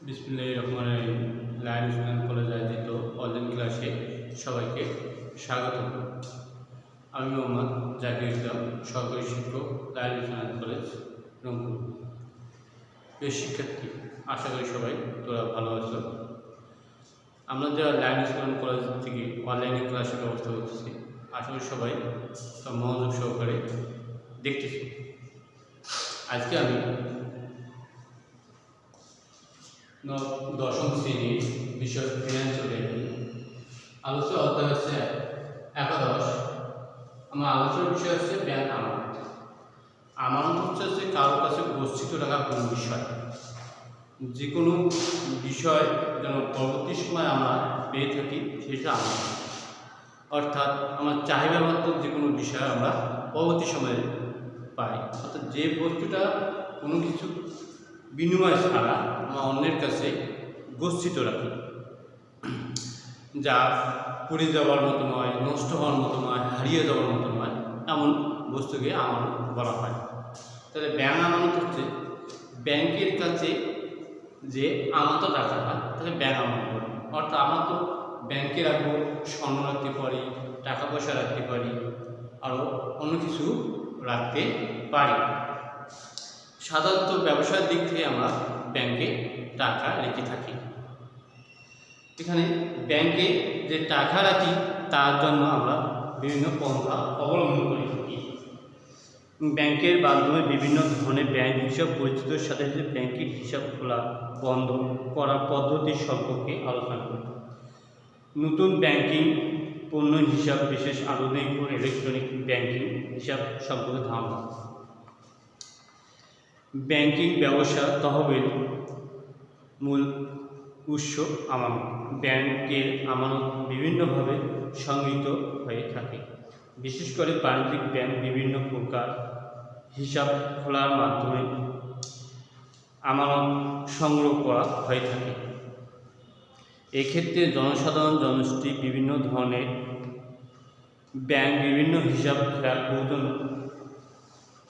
বিসমিল্লাহির রহমানির রহিম। Lions man college আয়োজিত অনলাইন ক্লাসে সবাইকে স্বাগত। আমি মোহাম্মদ জাকির ইসলাম, সহকারী শিক্ষক, লায়ন্স ম্যান কলেজ রংপুর। প্রিয় শিক্ষার্থী, আশা করি সবাই তোরা ভালো আছো। আমরা যারা লায়ন্স ম্যান কলেজ থেকে অনলাইনে ক্লাসের ব্যবস্থা করতেছি, আশা করি সবাই মনোযোগ সহকারে দেখতেছি। আজকে আমি দশম শ্রেণীর বিষয় ফিনান্সিয়াল ব্যাংকিং আলোচ্য অধ্যায় হচ্ছে 11। আমার আলোচনার বিষয় হচ্ছে ব্যাংক আমানত। আমানত হচ্ছে কারোর কাছে গচ্ছিত রাখা কোনো বিষয়, যে কোনো বিষয় যেন পরবর্তী সময় আমরা পেয়ে থাকি সেটা আমানত। অর্থাৎ আমার চাহিদা মতো যে কোনো বিষয় আমরা পরবর্তী সময়ে পাই। অর্থাৎ যে বস্তুটা কোনো কিছু বিনিময় ছাড়া আমরা অন্যের কাছে গচ্ছিত রাখি, যা পুড়ে যাওয়ার মতো নয়, নষ্ট হওয়ার মতো নয়, হারিয়ে যাওয়ার মতো নয়, এমন বস্তুকে আমানত বলা হয়। তাহলে ব্যাংক আমানত হচ্ছে ব্যাংকের কাছে যে আমানত রাখা হয়, তাহলে ব্যাংক আমানত বলে। অর্থাৎ আমরা তো ব্যাংকে রাখবো, স্বর্ণ রাখতে পারি, টাকা পয়সা রাখতে পারি, আরও অন্য কিছু রাখতে পারি। সাধারণত ব্যবসার দিক থেকে আমরা ব্যাংকে টাকা রেখে থাকি। এখানে ব্যাংকে যে টাকা রাখি তার জন্য আমরা বিভিন্ন পন্থা অবলম্বন করে থাকি। ব্যাংকের মাধ্যমে বিভিন্ন ধরনের ব্যাংক হিসাব পরিচিতির সাথে সাথে ব্যাংকের হিসাব খোলা বন্ধ করার পদ্ধতি সম্পর্কে আলোচনা করি। নতুন ব্যাংকিং পণ্য হিসাব, বিশেষ আধুনিক ও ইলেকট্রনিক ব্যাংকিং হিসাব সম্পর্কে ধারণা। ব্যাংকিং ব্যবসা তহবিল মূল উৎস আমানত। ব্যাংকের আমানত বিভিন্নভাবে সংগৃহীত হয়ে থাকে। বিশেষ করে বাণিজ্যিক ব্যাংক বিভিন্ন প্রকার হিসাব খোলার মাধ্যমে আমানত সংগ্রহ করা হয়ে থাকে। এক্ষেত্রে জনসাধারণ জনগোষ্ঠী বিভিন্ন ধরনের ব্যাংক বিভিন্ন হিসাব খোলার প্রয়োজন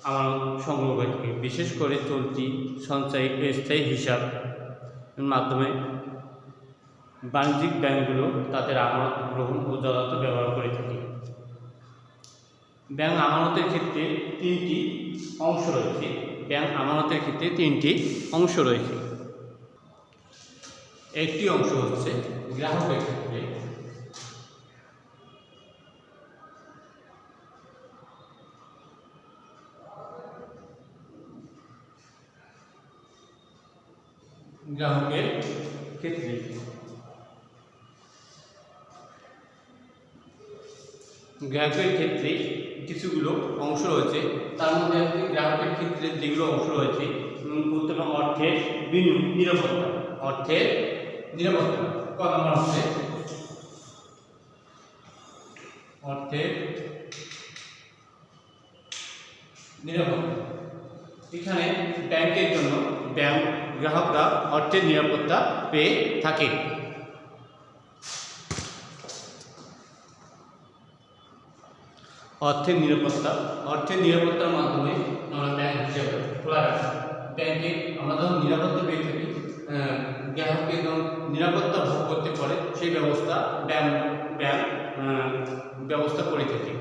আমানত সংগ্রহ হয়ে থাকে। বিশেষ করে চলতি, সঞ্চয়ী, স্থায়ী হিসাব মাধ্যমে বাণিজ্যিক ব্যাংকগুলো তাদের আমানত গ্রহণ ও যথাযথ ব্যবহার করে থাকে। ব্যাংক আমানতের ক্ষেত্রে তিনটি অংশ রয়েছে। ব্যাংক আমানতের ক্ষেত্রে তিনটি অংশ রয়েছে। একটি অংশ হচ্ছে গ্রাহকের ক্ষেত্রে, গ্রাহকের ক্ষেত্রে কিছুগুলো অংশ রয়েছে। তার মধ্যে গ্রাহকের ক্ষেত্রে যেগুলো অংশ রয়েছে, প্রথমে অর্থের নিরাপত্তা। অর্থের নিরাপত্তা ক নম্বর হচ্ছে অর্থের নিরাপত্তা। এখানে ব্যাংকের জন্য গ্রাহকরা অর্থের নিরাপত্তা পেয়ে থাকে। অর্থের নিরাপত্তার মাধ্যমে আমরা ব্যাংক হিসাবে খোলা রাখি। ব্যাংকে আমরা যখন নিরাপত্তা পেয়ে থাকি, গ্রাহককে যখন নিরাপত্তা ভোগ করতে পারে সেই ব্যবস্থা ব্যাংক ব্যবস্থা করে থাকে।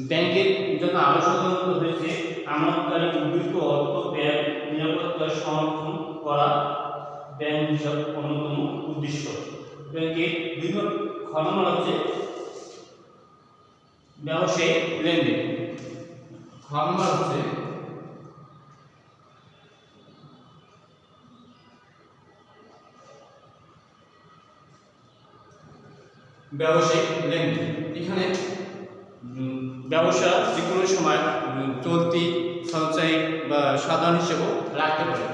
ব্যাংকের জন্য আরও সাধারণত হয়েছে আমানতকারী উদ্বৃত্ত অর্থ ব্যাংক নিরাপত্তা সংরক্ষণ করা ব্যাংক হিসাব অন্যতম উদ্দেশ্য। ব্যাংকের বিভিন্ন খনন হচ্ছে ব্যবসায়িক লেনদেন। খনন হচ্ছে ব্যবসায়িক লেনদেন। এখানে ব্যবসা যে কোনো সময় চলতি, সঞ্চয়ী বা সাধারণ হিসেবেও রাখতে পারে।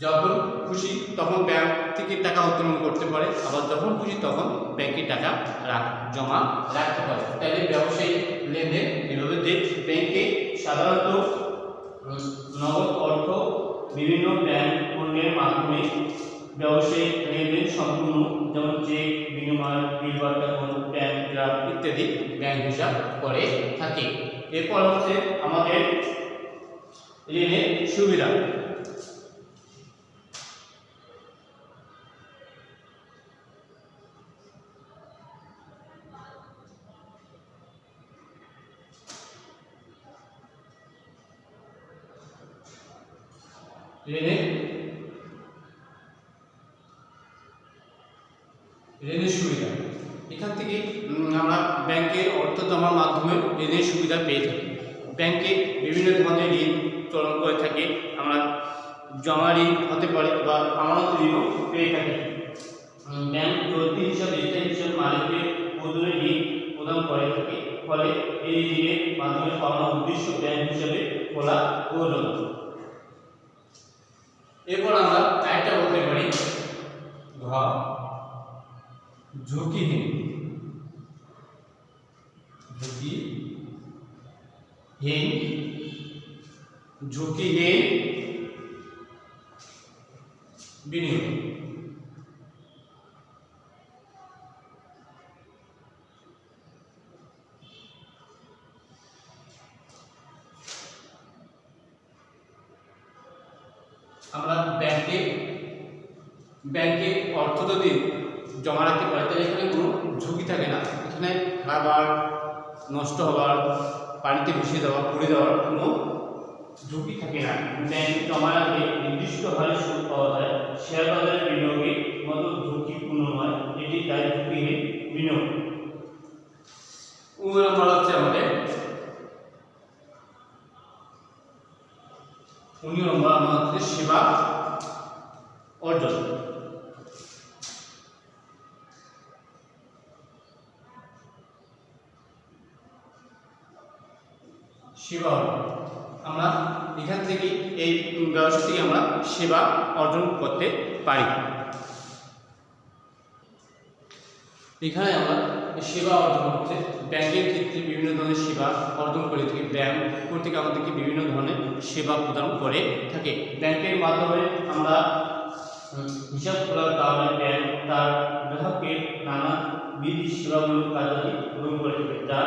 যখন খুশি তখন ব্যাংক থেকে টাকা উত্তোলন করতে পারে, আবার যখন খুশি তখন ব্যাংকে টাকা জমা রাখতে পারে। তাহলে ব্যবসায়িক লেনদেন এভাবে যে ব্যাংকে সাধারণত নগদ অর্থ বিভিন্ন ব্যাংক পণ্যের মাধ্যমে ব্যবসায়িক লেনদেন সম্পূর্ণ, যেমন চেক বিনিময়, বিল বার্তা, ব্যাংক ড্রাফট ইত্যাদি ব্যাংক হিসাব করে থাকে। এরপর হচ্ছে আমাদের ঋণের সুবিধা। ঋণের সুবিধা। এখান থেকে আমরা ব্যাংকের অর্থ জমার মাধ্যমে ঋণের সুবিধা পেয়ে থাকি। ব্যাংকে বিভিন্ন ধরনের ঋণ চলন করে থাকে, আমরা জমা ঋণ হতে পারে বা আমানত ঋণও পেয়ে থাকি। ব্যাংক চলতি হিসাব, স্থায়ী হিসাব মালিকের প্রয়োজনে ঋণ প্রদান করে থাকে, ফলে এই ঋণের মাধ্যমে পাওনা উদ্দেশ্য ব্যাংক হিসাবে খোলা প্রয়োজন। এরপর আমরা আরেকটা বলতে পারি ঘ ঝুঁকিহীন। ঝুঁকিহীন বিনিয়োগ। আমরা ব্যাংকে অর্থ যদি জমা রাখতে পারি তাহলে এখানে কোনো ঝুঁকি থাকে না। এখানে খাবার নষ্ট হওয়ার, পানিতে ভেসে যাওয়া, পড়ে যাওয়ার কোনো ঝুঁকি থাকে না। ব্যাংক জমা রাখলে নির্দিষ্ট হারে সুদ পাওয়া যায়। শেয়ার বাজারে বিনিয়োগের মতো ঝুঁকিপূর্ণ নয়, এটি তাই ঝুঁকিহীন বিনিয়োগ। নম্বর হচ্ছে আমাদের 19 নম্বর আমাদের সেবা অর্জন। সেবা অর্জন, আমরা এখান থেকে এই ব্যবসা থেকে আমরা সেবা অর্জন করতে পারি। এখানে আমরা সেবা অর্জন করতে ব্যাংকের ক্ষেত্রে বিভিন্ন ধরনের সেবা অর্জন করে থাকি। ব্যাংক কর্তৃক আমাদেরকে বিভিন্ন ধরনের সেবা প্রদান করে থাকে। ব্যাংকের মাধ্যমে আমরা হিসাব খোলার কারণে ব্যাংক তার গ্রাহকের নানা বিধি সেবামূলক কার্যাদি গ্রহণ করে থাকে, যা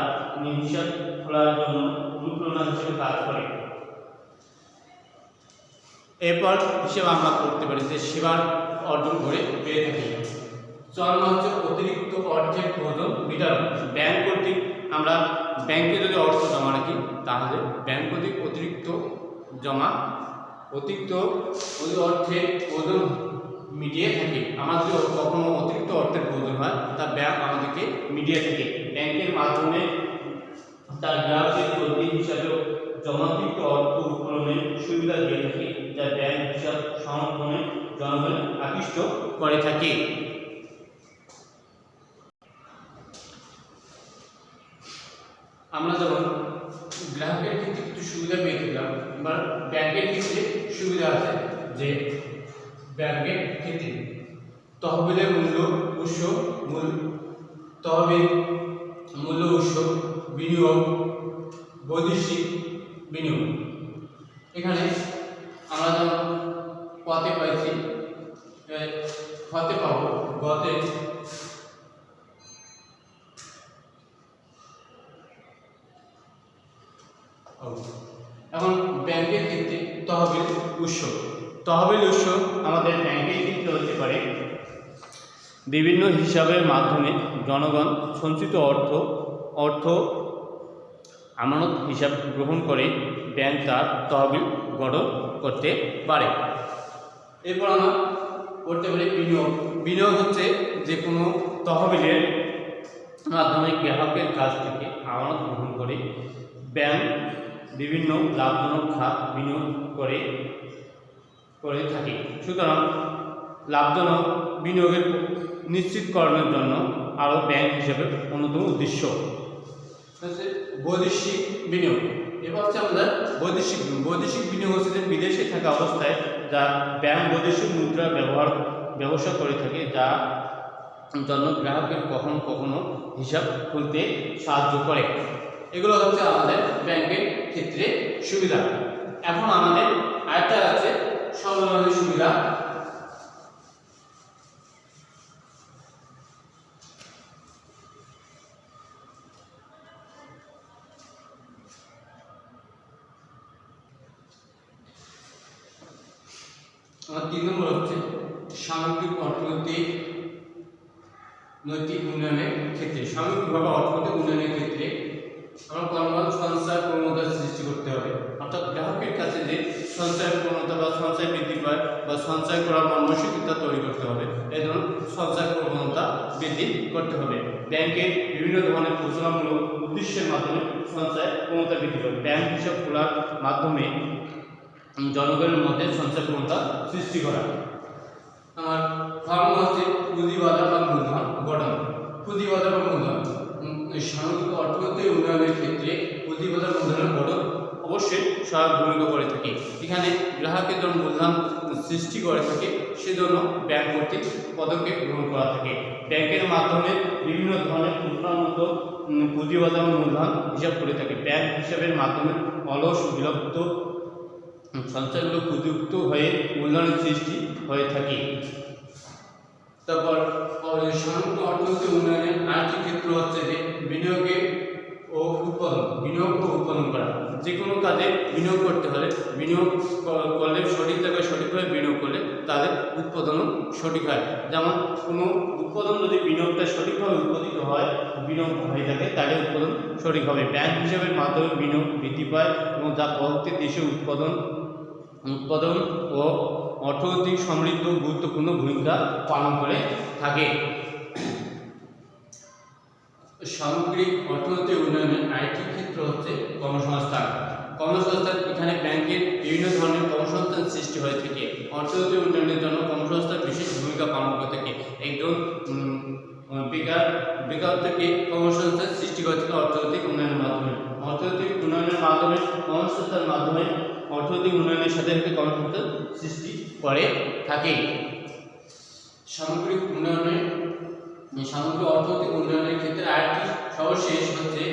হিসাব খোলার জন্য অনুপ্রেরণা হিসেবে কাজ করে। এরপর হিসেবে আমরা করতে পারি যে সেবা অর্জন করে পেয়ে থাকি। 4 হচ্ছে অতিরিক্ত অর্থের প্রয়োজন বিতরণ। ব্যাংক কর্তৃক আমরা ব্যাংকে যদি অর্থ জমা রাখি তাহলে ব্যাংক কর্তৃক অতিরিক্ত অর্থের প্রয়োজন মিটিয়ে থাকে। আমার যদি কখনো অতিরিক্ত অর্থের প্রয়োজন হয় তা ব্যাংক আমাদেরকে মিটিয়ে থাকে। ব্যাংকের মাধ্যমে তার গ্রাহকের চলতি হিসাবে জমাকৃত অর্থ উত্তোলনের সুবিধা দিয়ে থাকে, যা ব্যাংক হিসাব সংরক্ষণে জনগণের আকৃষ্ট করে থাকে। আমরা যেমন গ্রাহকের ক্ষেত্রে কিছু সুবিধা পেয়ে থাকলাম, এবার ব্যাংকের ক্ষেত্রে সুবিধা আছে যে ব্যাংকের ক্ষেত্রে তহবিলের মূল্য উৎস, বিনিয়োগ, বৈদেশিক বিনিয়োগ। এখানে আমরা যেমন কতে পাইছি, হতে পাবো গতে এখন ব্যাংকের ক্ষেত্রে তহবিল উৎস আমাদের ব্যাংকের ক্ষেত্রে হতে পারে বিভিন্ন হিসাবের মাধ্যমে জনগণ সঞ্চিত অর্থ আমানত হিসাব গ্রহণ করে ব্যাংক তার তহবিল গঠন করতে পারে। এরপর আমরা করতে পারি বিনিয়োগ হচ্ছে যে কোনো তহবিলের মাধ্যমে গ্রাহকের কাছ থেকে আমানত গ্রহণ করে ব্যাংক বিভিন্ন লাভজনক খাত বিনিয়োগ করে থাকে। সুতরাং লাভজনক বিনিয়োগের নিশ্চিতকরণের জন্য আরও ব্যাংক হিসেবে অন্যতম উদ্দেশ্য হচ্ছে বৈদেশিক বিনিয়োগ। এবার হচ্ছে আমাদের বৈদেশিক বিনিয়োগ হচ্ছে যে বিদেশে থাকা অবস্থায় যা ব্যাংক বৈদেশিক মুদ্রা ব্যবসা করে থাকে, যা জন্য গ্রাহকের কখনো কখনো হিসাব খুলতে সাহায্য করে। এগুলো হচ্ছে আমাদের ব্যাংকের ক্ষেত্রে সুবিধা। এখন আমাদের আরেকটা আছে সর্বজনীন সুবিধা। আমার 3 নম্বর হচ্ছে সামগ্রিক নৈতিক উন্নয়নের ক্ষেত্রে, সামগ্রিকভাবে অর্থনৈতিক উন্নয়নের ক্ষেত্রে আমার ক্রমাগত সঞ্চয় প্রবণতা সৃষ্টি করতে হবে, অর্থাৎ গ্রাহকের কাছে যে সঞ্চয় প্রবণতা বা সঞ্চয় বৃদ্ধি পায় বা সঞ্চয় করার মানসিকতা তৈরি করতে হবে। এই ধরুন সঞ্চয় প্রবণতা বৃদ্ধি করতে হবে। ব্যাংকের বিভিন্ন ধরনের প্রচারণামূলক উদ্দেশ্যের মাধ্যমে সঞ্চয় প্রবণতা বৃদ্ধি পাবে। ব্যাংক হিসাব খোলার মাধ্যমে জনগণের মধ্যে সঞ্চয় প্রবণতা সৃষ্টি করা। আমার ধর্ম হচ্ছে পুঁজিবাজার বা মূলধন গঠন। পুঁজিবাজার বা মূলধন সামগ্রিক অর্থনৈতিক উন্নয়নের ক্ষেত্রে পুঁজিবাজার মূলধনের গঠন অবশ্যই সহায়ক ভূমিকা করে থাকে। এখানে গ্রাহকের জন্য মূলধন সৃষ্টি করে থাকে, সেজন্য ব্যাংক কর্তৃক পদক্ষেপ গ্রহণ করা থাকে। ব্যাংকের মাধ্যমে বিভিন্ন ধরনের উন্নত পুঁজিবাজার মূলধন হিসাব করে থাকে। ব্যাংক হিসাবের মাধ্যমে অলস বিলুপ্ত সঞ্চয়গুলো পুঁজিযুক্ত হয়ে মূলধনের সৃষ্টি হয়ে থাকে। তারপর সামগ্রিক অর্থনৈতিক উন্নয়নের আরেকটি ক্ষেত্র হচ্ছে যে বিনিয়োগে ও উৎপাদন। বিনিয়োগ ও উৎপাদন করা, যে কোনো কাজে বিনিয়োগ করতে হলে বিনিয়োগ করলে সঠিক জায়গায় সঠিকভাবে বিনিয়োগ করলে তাদের উৎপাদনও সঠিক হয়। যেমন কোনো উৎপাদন যদি বিনিয়োগটা সঠিকভাবে উৎপাদিত হয়, বিনিয়োগ হয়ে থাকে, তাহলে উৎপাদন সঠিক হবে। ব্যাংক হিসাবের মাধ্যমে বিনিয়োগ বৃদ্ধি পায় এবং যা পরবর্তী দেশে উৎপাদন ও অর্থনৈতিক সমৃদ্ধ গুরুত্বপূর্ণ ভূমিকা পালন করে থাকে। সামগ্রিক অর্থনৈতিক উন্নয়নের আরেকটি ক্ষেত্র হচ্ছে কর্মসংস্থান। কর্মসংস্থান, এখানে ব্যাংকের বিভিন্ন ধরনের কর্মসংস্থান সৃষ্টি হয়ে থাকে। অর্থনৈতিক উন্নয়নের জন্য কর্মসংস্থান বিশেষ ভূমিকা পালন করে থাকে। একজন বেকার থেকে কর্মসংস্থান সৃষ্টি করে থাকে অর্থনৈতিক উন্নয়নের মাধ্যমে। অর্থনৈতিক উন্নয়নের মাধ্যমে কর্মসংস্থানের মাধ্যমে অর্থনৈতিক উন্নয়নের সাথে সাথে কর্মসংস্থান সৃষ্টি করে থাকে। সামগ্রিক অর্থনৈতিক উন্নয়নের ক্ষেত্রে আরেকটি সর্বশেষ হচ্ছে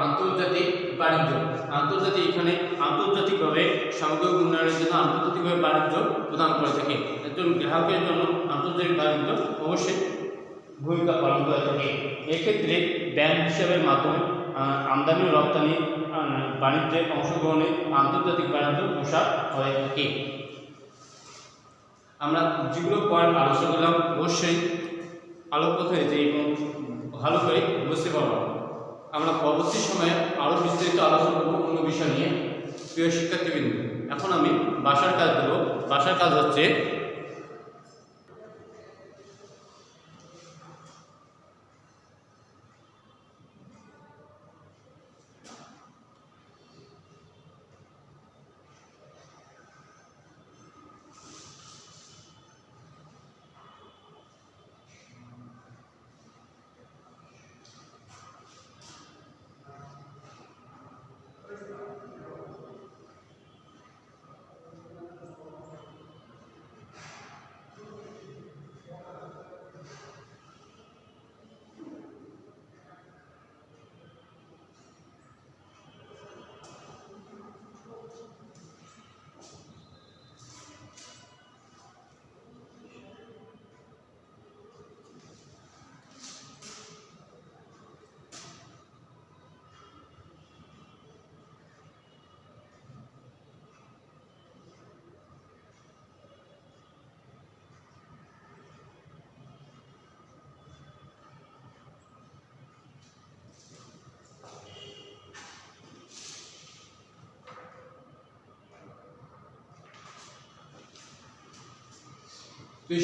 আন্তর্জাতিক বাণিজ্য। এখানে আন্তর্জাতিকভাবে সামগ্রিক উন্নয়নের জন্য আন্তর্জাতিকভাবে বাণিজ্য প্রদান করে থাকে। একজন গ্রাহকের জন্য আন্তর্জাতিক বাণিজ্য অবশ্যই ভূমিকা পালন করে থাকে। এক্ষেত্রে ব্যাংক হিসাবের মাধ্যমে আমদানি ও রপ্তানি বাণিজ্যের অংশগ্রহণে আন্তর্জাতিক বাণিজ্য প্রসার হয়ে থাকে। আমরা যেগুলো পয়েন্ট আলোচনা করলাম অবশ্যই আলোকপাত হয়েছে এবং ভালো করে বুঝতে পারব। আমরা পরবর্তী সময়ে আরও বিস্তারিত আলোচনা করব অন্য বিষয় নিয়ে। প্রিয় শিক্ষার্থীবৃন্দ, এখন আমি বাসার কাজ দেব। বাসার কাজ হচ্ছে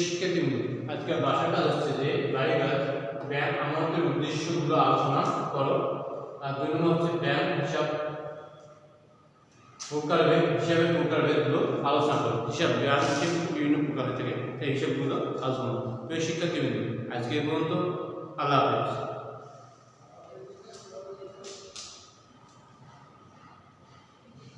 শিক্ষার্থীবৃন্দ, আজকের বাসার কাজ হচ্ছে যে বাড়ির কাজ ব্যাংক আমাদের উদ্দেশ্যগুলো আলোচনা করো। আর 2 নম্বর হচ্ছে ব্যাংক হিসাবের প্রকারভেদগুলো আলোচনা করো। ব্যাংক হিসাব বিভিন্ন প্রকার হয়ে থাকে, সেই হিসাবগুলো আলোচনা করো। প্রিয় শিক্ষার্থীবৃন্দ, আজকে পর্যন্ত। আল্লাহ হাফেজ।